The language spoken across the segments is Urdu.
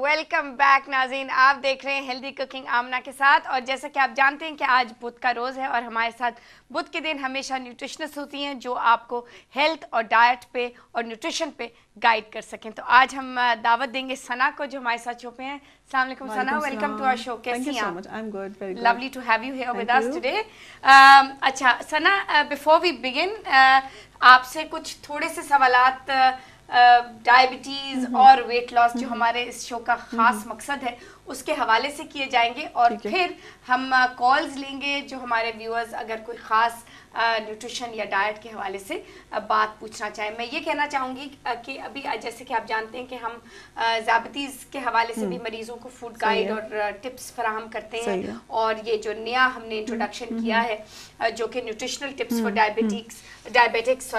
ویلکم بیک ناظرین، آپ دیکھ رہے ہیں ہیلدی کوکنگ آمنہ کے ساتھ. اور جیسا کہ آپ جانتے ہیں کہ آج بدھ کا روز ہے اور ہمارے ساتھ بدھ کے دن ہمیشہ نیوٹریشنسٹ ہوتی ہیں جو آپ کو ہیلتھ اور ڈائٹ پہ اور نیوٹریشن پہ گائیڈ کر سکیں. تو آج ہم دعوت دیں گے ثنا کو جو ہمارے ساتھ شو پہ ہیں. السلام علیکم ثنا، ویلکم ٹو آور شو. کیسی ہیں آپ؟ Lovely to have you here with us today. اچھا ثنا، بیفور وی بگن آپ سے کچھ تھوڑے سے سوالات ڈائبٹیز اور ویٹ لاس جو ہمارے اس شو کا خاص مقصد ہے اس کے حوالے سے کیے جائیں گے، اور پھر ہم کالز لیں گے جو ہمارے ویورز اگر کوئی خاص نیوٹریشن یا ڈائٹ کے حوالے سے بات پوچھنا چاہیں. میں یہ کہنا چاہوں گی کہ ابھی جیسے کہ آپ جانتے ہیں کہ ہم ذیابطیز کے حوالے سے بھی مریضوں کو فوڈ گائیڈ اور ٹپس فراہم کرتے ہیں، اور یہ جو نیا ہم نے انٹروڈکشن کیا ہے جو کہ نیوٹریشنل ٹپس فار ڈائبیٹکس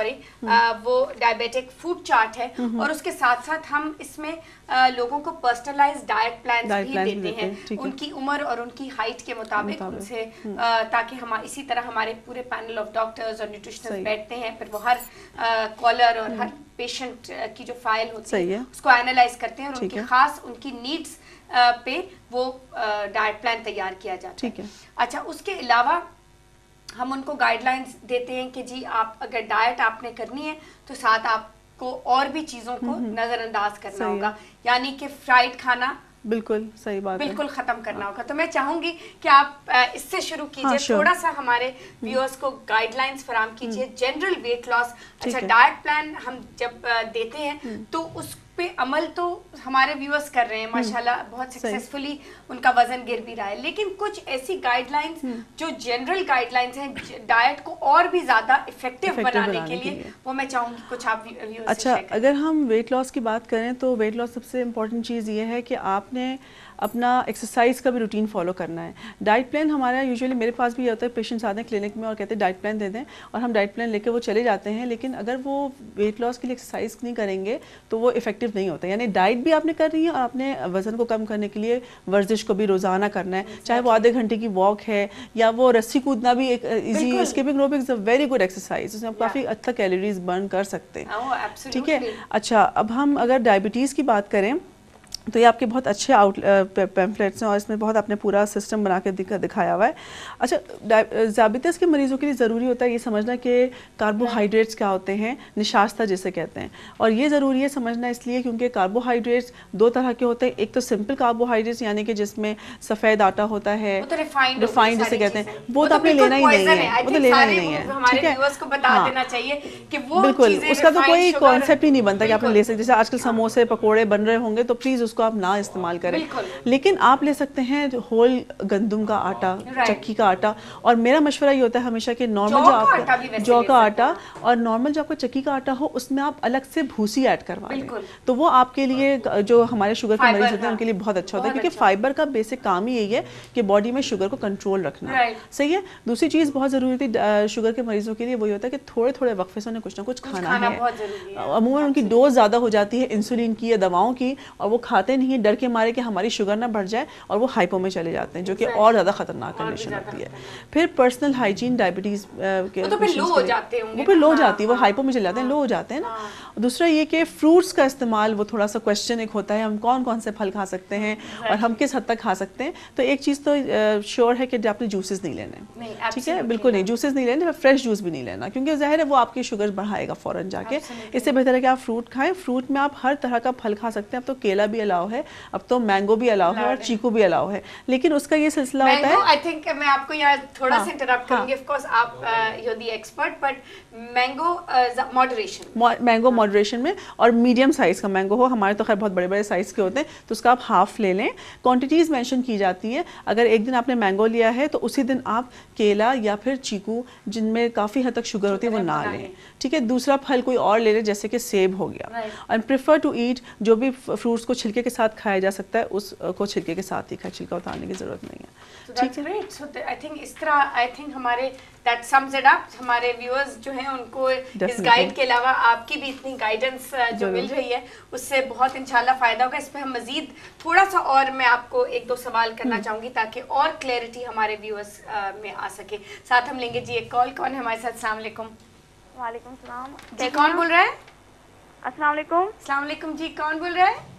وہ ڈائبیٹک فوڈ چارٹ ہے، اور اس کے ساتھ ساتھ ہم اس میں لوگوں کو پرسنلائز ڈائٹ پلانز بھی دیتے ہیں ان کی عمر اور ان کی ہائٹ کے مطابق ان سے، تاکہ ہم اسی طرح ہمارے پورے پینل آف ڈاکٹرز اور نیوٹریشنسٹ بیٹھتے ہیں، پھر وہ ہر کالر اور ہر پیشنٹ کی جو فائل ہوتی ہے اس کو اینالائز کرتے ہیں اور ان کی خاص ان کی نیڈس پہ وہ ڈائٹ پلان تیار کیا جاتا ہے. اچھا، اس کے علاوہ ہم ان کو گائیڈ لائنس دیتے ہیں کہ جی آپ اگر ڈائٹ آپ نے کرنی ہے تو ساتھ آپ کو اور بھی چیزوں کو نظر انداز کرنا ہوگا، یعنی کہ فرائیڈ کھانا بالکل صحیح بات بالکل ختم کرنا ہوگا. تو میں چاہوں گی کہ آپ اس سے شروع کیجئے، تھوڑا سا ہمارے ویورز کو گائیڈ لائنس فراہم کیجئے. جنرل ویٹ لاس، اچھا ڈائٹ پلان ہم جب دیتے ہیں تو اس پہ عمل تو ہمارے ویورز کر رہے ہیں ماشاءاللہ بہت سکسیسفلی، ان کا وزن گر بھی رہا ہے، لیکن کچھ ایسی گائیڈ لائنس جو جنرل گائیڈ لائنس ہیں ڈائٹ کو اور بھی زیادہ افیکٹو بنانے کے لیے، وہ میں چاہوں گی کچھ آپ ویورز سے شیئر کریں. اچھا، اگر ہم ویٹ لاس کی بات کریں تو ویٹ لاس سب سے امپورٹنٹ چیز یہ ہے کہ آپ نے اپنا ایکسرسائز کا بھی روٹین فالو کرنا ہے. ڈائٹ پلان ہمارا یوزلی میرے پاس بھی یہ ہوتا ہے، پیشنٹس آتے ہیں کلینک میں اور کہتے ہیں ڈائٹ پلان دے دیں، اور ہم ڈائٹ پلان لے کے وہ چلے جاتے ہیں، لیکن اگر وہ ویٹ لاس کے لیے ایکسرسائز نہیں کریں گے تو وہ افیکٹو نہیں ہوتا. یعنی ڈائٹ بھی آپ نے کرنی ہے اور آپ نے وزن کو کم کرنے کے لیے ورزش کو بھی روزانہ کرنا ہے، چاہے وہ آدھے گھنٹے کی واک ہے یا وہ رسی کودنا بھی ایک ایزی اسکپنگ روپ از اے ویری گڈ ایکسرسائز، اس میں آپ کافی حد تک کیلوریز برن کر سکتے ہیں. ٹھیک ہے. اچھا، اب ہم اگر ڈائبٹیز کی بات کریں تو یہ آپ کے بہت اچھے پیمفلیٹس ہیں اور اس میں بہت آپ نے پورا سسٹم بنا کے دکھایا ہوا ہے. اچھا، ذیابیطس کے مریضوں کے لیے ضروری ہوتا ہے یہ سمجھنا کہ کاربوہائیڈریٹس کیا ہوتے ہیں، نشاستہ جسے کہتے ہیں، اور یہ ضروری ہے سمجھنا اس لیے کیونکہ کاربوہائیڈریٹس دو طرح کے ہوتے ہیں. ایک تو سمپل کاربوہائیڈریٹس یعنی کہ جس میں سفید آٹا ہوتا ہے، ریفائنڈ جسے کہتے ہیں، وہ تو آپ نے لینا ہی نہیں ہے، وہ تو لینا ہی نہیں ہے. ٹھیک ہے. بالکل، اس کا تو کوئی کانسیپٹ ہی نہیں بنتا کہ آپ نے لے سکتے. جیسے آج کل سموسے پکوڑے بن رہے ہوں گے تو پلیز اس کو آپ نہ استعمال کریں، لیکن آپ لے سکتے ہیں ہول گندم کا آٹا، چکی کا آٹا. اور میرا مشورہ یہ ہوتا ہے ہمیشہ کہ نارمل جو آپ کا جو کا آٹا اور نارمل جو آپ کا چکی کا آٹا ہو اس میں آپ الگ سے بھوسی ایڈ کروا لیں، تو وہ آپ کے لیے جو ہمارے شوگر کے مریض ہوتے ہیں ان کے لیے بہت اچھا ہوتا ہے، کیونکہ فائبر کا بیسک کام ہی یہی ہے کہ باڈی میں شوگر کو کنٹرول رکھنا. صحیح ہے. دوسری چیز بہت ضروری تھی شوگر کے مریضوں کے لیے وہی ہوتا ہے کہ تھوڑے تھوڑے وقفے سے انہیں کچھ نہ کچھ کھانا ہے. عموماً ان کی ڈوز زیادہ ہو جاتی ہے انسولین کی یا دواؤں کی، اور وہ کھاتے نہیں ڈر کے مارے کہ ہماری شوگر نہ بڑھ جائے، اور وہ ہائپو میں چلے جاتے ہیں جو کہ اور زیادہ خطرناک کنڈیشن ہوتی ہے. پھر پرسنل ہائیجین ڈائبٹیز کے وہ پھر لو ہو جاتی ہے، وہ ہائپو میں چلے جاتے ہیں، لو ہو جاتے ہیں نا. دوسرا یہ کہ فروٹس کا استعمال وہ تھوڑا سا کوشچن ایک ہوتا ہے، ہم کون کون سے پھل کھا سکتے ہیں اور ہم کس حد تک کھا سکتے ہیں. تو ایک چیز تو شیور ہے کہ آپ نے جوسز نہیں لینے. ٹھیک ہے، بالکل نہیں، جوسز نہیں لینے، فریش جوس بھی نہیں لینا، کیونکہ ظاہر ہے وہ آپ کی شوگر بڑھائے گا فوراً جا کے. اس سے بہتر ہے کہ آپ فروٹ کھائیں. فروٹ میں آپ ہر طرح کا پھل کھا سکتے ہیں. اب تو کیلا بھی الاؤ ہے، اب تو مینگو بھی الاؤ ہے اور چیکو بھی الاؤ ہے، لیکن اس کا یہ سلسلہ ہوتا ہے. آئی تھنک میں آپ کو یہاں تھوڑا سا انٹرپٹ کروں گی، آف کورس آپ you the expert, but mango moderation میں، اور میڈیم سائز کا مینگو ہو. ہمارے تو خیر بہت بڑے بڑے سائز کے ہوتے ہیں تو اس کا آپ ہاف لے لیں. کوانٹیٹیز مینشن کی جاتی ہے. اگر ایک دن آپ نے مینگو لیا ہے تو اسی دن آپ کیلا یا پھر چیکو جن میں کافی حد تک شوگر ہوتی ہے وہ نہ لیں. ٹھیک ہے. دوسرا پھل کوئی اور لے لیں جیسے کہ سیب ہو گیا. اینڈ پریفر ٹو ایٹ جو بھی فروٹس کو چھلکے چھلکے کے ساتھ کھایا جا سکتا ہے اس کو چھلکے کے ساتھ ہی کھائے, چھلکا اتارنے کی ضرورت نہیں ہے. ٹھیک ہے. سو آئی تھنک اس طرح آئی تھنک ہمارے دیٹ سمز اٹ اپ. ہمارے ویورز جو ہیں ان کو اس گائیڈ کے علاوہ آپ کی بھی اتنی گائیڈنس جو مل رہی ہے اس سے بہت انشاءاللہ فائدہ ہوگا. اس پہ ہم مزید تھوڑا سا اور میں آپ کو ایک دو سوال کرنا چاہوں گی تاکہ اور کلیئرٹی ہمارے ویورز میں آ سکے. ساتھ ہم لیں گے جی ایک کال. کون ہے ہمارے ساتھ؟ السلام علیکم. وعلیکم السلام. جی کون بول رہا ہے؟ السلام علیکم. السلام علیکم. جی کون بول رہا ہے؟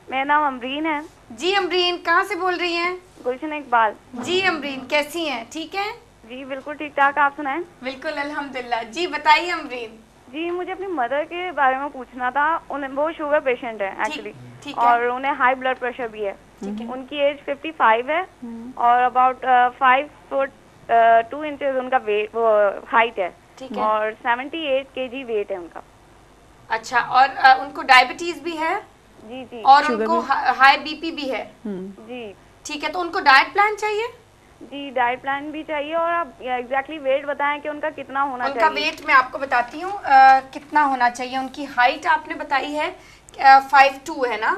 میرا نام امرین ہے. جی امرین, کہاں سے بول رہی ہیں؟ گلشن اقبال. جی امرین, کیسی ہیں؟ ٹھیک ہیں؟ جی بالکل ٹھیک ٹھاک, آپ سنائیں. بالکل الحمدللہ. جی بتائیے امرین. جی مجھے اپنی مدر کے بارے میں پوچھنا تھا. وہ شوگر پیشنٹ ہے ایکچولی, اور انہیں ہائی بلڈ پریشر بھی ہے. ان کی ایج 55 ہے اور اباؤٹ 5 فٹ 2 انچز ان کا ویٹ ہائٹ ہے, اور 78 kg ویٹ ہے ان کا. اچھا, اور ان کو ڈائبٹیز بھی ہے؟ جی جی. اور ان کو ہائی بی پی بھی ہے؟ جی ٹھیک ہے. تو ان کو ڈائٹ پلان چاہیے؟ جی ڈائٹ پلان بھی چاہیے, اور آپ ایگزیکٹلی ویٹ بتائیں کہ ان کا کتنا ہونا چاہیے. ان کا ویٹ میں آپ کو بتاتی ہوں کتنا ہونا چاہیے. ان کی ہائٹ آپ نے بتائی ہے 5'2" ہے نا,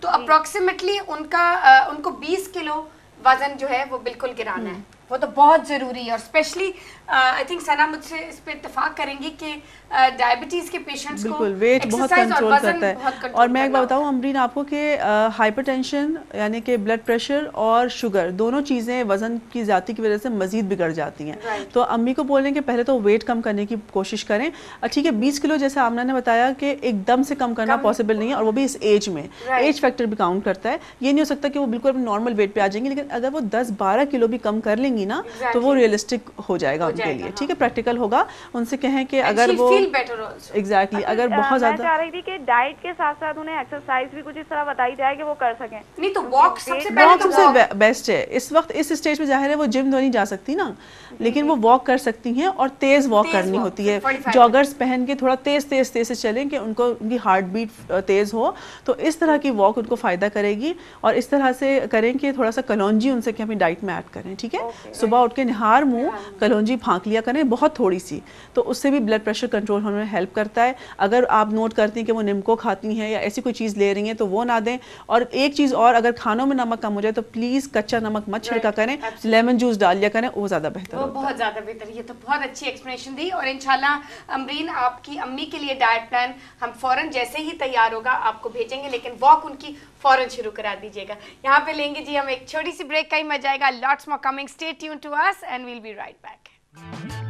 تو اپروکسیمیٹلی ان کو 20 کلو وزن جو ہے وہ بالکل گرانا ہے. وہ تو بہت ضروری ہے, اور اسپیشلی آئی تھنک ثنا مجھ سے اس پہ اتفاق کریں گی کہ ڈائبٹیز کے پیشنٹس کو بالکل ویٹ بہت کنٹرول کرتا ہے. اور میں ایک بات بتاؤں امرین آپ کو کہ ہائپر ٹینشن یعنی کہ بلڈ پریشر اور شوگر دونوں چیزیں وزن کی زیادتی کی وجہ سے مزید بگڑ جاتی ہیں. تو امی کو بولیں کہ پہلے تو ویٹ کم کرنے کی کوشش کریں. ٹھیک ہے, 20 کلو جیسے آمنہ نے بتایا کہ ایک دم سے کم کرنا پاسبل نہیں ہے, اور وہ بھی اس ایج میں. ایج فیکٹر بھی کاؤنٹ کرتا ہے. یہ نہیں ہو سکتا کہ وہ بالکل اپنے نارمل ویٹ پہ آ جائیں گے, لیکن اگر وہ 10-12 کلو بھی کم کر لیں گی نا تو وہ ریئلسٹک ہو جائے گا ان کے لیے. ٹھیک ہے, پریکٹیکل ہوگا. ان سے کہیں کہ اگر وہ ایگزیکٹلی اگر بہت زیادہ, میں چاہ رہی تھی کہ ڈائٹ کے ساتھ ساتھ انہیں ایکسرسائز بھی کچھ اس طرح بتائی جائے کہ وہ کر سکیں. نہیں تو واک سب سے بیسٹ ہے اس وقت. اس اسٹیج پہ ظاہر ہے وہ جم تو نہیں جا سکتی نا, لیکن وہ واک کر سکتی ہیں, اور تیز واک کرنی ہوتی ہے. جاگرز پہن کے تھوڑا تیز سے چلیں کہ ان کی ہارٹ بیٹ تیز ہو. تو اس طرح کی واک ان کو فائدہ کرے گی. اور اس طرح سے کریں کہ تھوڑا سا کلونجی ان سے کہ اپنی ڈائٹ میں ایڈ کریں. ٹھیک ہے, صبح اٹھ کے نہار منہ کلونجی پھانک لیا کریں, بہت تھوڑی سی, تو اس سے بھی بلڈ پریشر کنٹرول ہونے میں ہیلپ کرتا ہے. اگر آپ نوٹ کرتی ہیں کہ وہ نمکو کھاتی ہیں یا ایسی کوئی چیز لے رہی ہیں تو وہ نہ دیں. اور ایک چیز اور, اگر کھانوں میں نمک کم ہو جائے تو پلیز کچا نمک مت چھڑکا کریں, لیمن جوس ڈال لیا کریں, وہ زیادہ بہتر ہوتا ہے. وہ بہت زیادہ بہتر. یہ تو بہت اچھی ایکسپلینیشن دی. اور انشاءاللہ امرین آپ کی امی کے لیے ڈائٹ پلان ہم فوراً جیسے ہی تیار ہوگا آپ کو بھیجیں گے, لیکن واک ان کی فوراً شروع کرا دیجیے گا. یہاں پہ لیں گے جی ہم ایک چھوٹی سی بریک کا ہی مزہ آئے گا. Lots more coming, stay tune to us and we'll be right back.